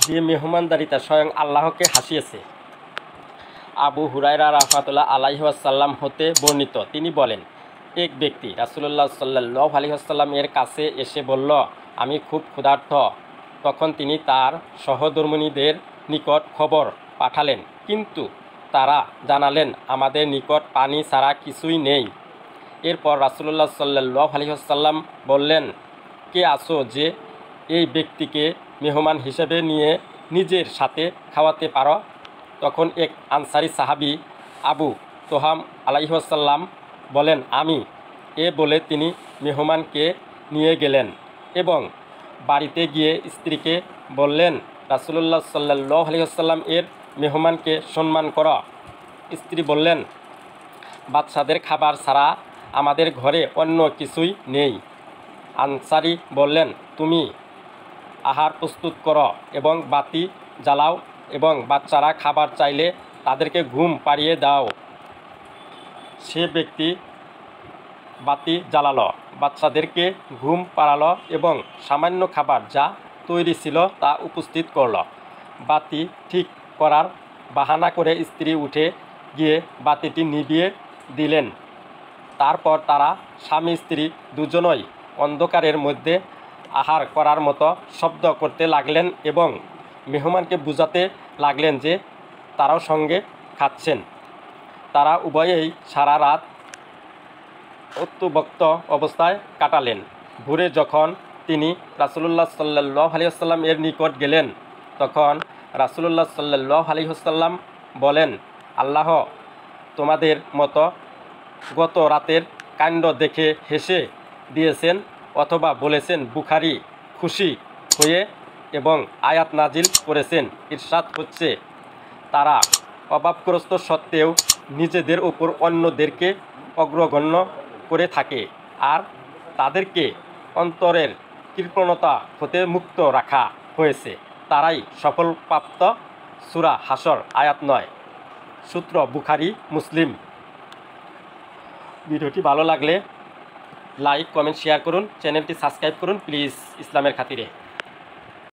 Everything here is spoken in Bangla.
যে মেহমানদারিতা স্বয়ং আল্লাহকে হাসিয়েছে। আবু হুরায়রা রাহমাতুল্লাহ আলাইহি ওয়াসাল্লাম হতে বর্ণিত, তিনি বলেন, এক ব্যক্তি রাসূলুল্লাহ সাল্লাল্লাহু আলাইহি ওয়াসাল্লাম এর কাছে এসে বলল, আমি খুব ক্ষুধার্ত। তখন তিনি তার সহধর্মিণীদের নিকট খবর পাঠালেন, কিন্তু তারা জানালেন, আমাদের নিকট পানি ছাড়া কিছুই নেই। এরপর রাসূলুল্লাহ সাল্লাল্লাহু আলাইহি ওয়াসাল্লাম বললেন, কে আছো যে এই ব্যক্তিকে মেহমান হিসেবে নিয়ে নিজের সাথে খাওয়াতে পারো? তখন এক আনসারী সাহাবী আবু তোহাম আলাইহি ওয়াসাল্লাম বলেন, আমি। এ বলে তিনি মেহমানকে নিয়ে গেলেন এবং বাড়িতে গিয়ে স্ত্রীকে বললেন, রাসূলুল্লাহ সাল্লাল্লাহু আলাইহি ওয়াসাল্লাম এর মেহমানকে সম্মান করো। স্ত্রী বললেন, বাদশাদের খাবার ছাড়া আমাদের ঘরে অন্য কিছুই নেই। আনসারী বললেন, তুমি আহার প্রস্তুত করো এবং বাতি জ্বালাও এবং বাচ্চারা খাবার চাইলে তাদেরকে ঘুম পাড়িয়ে দাও। সে ব্যক্তি বাতি জ্বালালো, বাচ্চাদেরকে ঘুম পাড়ালো এবং সামান্য খাবার যা তৈরি ছিল তা উপস্থিত করল। বাতি ঠিক করার বাহানা করে স্ত্রী উঠে গিয়ে বাতিটি নিভিয়ে দিলেন। তারপর তারা স্বামী স্ত্রী দুজনই অন্ধকারের মধ্যে আহার করার মতো শব্দ করতে লাগলেন এবং মেহমানকে বুঝাতে লাগলেন যে তারাও সঙ্গে খাচ্ছেন। তারা উভয়েই সারা রাত অত্যুভক্ত অবস্থায় কাটালেন। ভোরে যখন তিনি রাসূলুল্লাহ সাল্লাল্লাহু আলাইহি ওয়াসাল্লাম এর নিকট গেলেন, তখন রাসূলুল্লাহ সাল্লাল্লাহু আলাইহি ওয়াসাল্লাম বলেন, আল্লাহ তোমাদের মতো গত রাতের কাণ্ড দেখে হেসে দিয়েছেন, অথবা বলেছেন বুখারী খুশি হয়ে এবং আয়াত নাজিল করেছেন। ইরশাদ হচ্ছে, তারা অভাবগ্রস্ত সত্ত্বেও নিজেদের উপর অন্যদেরকে অগ্রগণ্য করে থাকে আর তাদেরকে অন্তরের কৃপণতা হতে মুক্ত রাখা হয়েছে, তারাই সফলপ্রাপ্ত। সূরা হাসর আয়াত 9। সূত্র বুখারী মুসলিম। ভিডিওটি ভালো লাগলে লাইক কমেন্ট শেয়ার করুন, চ্যানেলটি সাবস্ক্রাইব করুন প্লিজ, ইসলামের খাতিরে।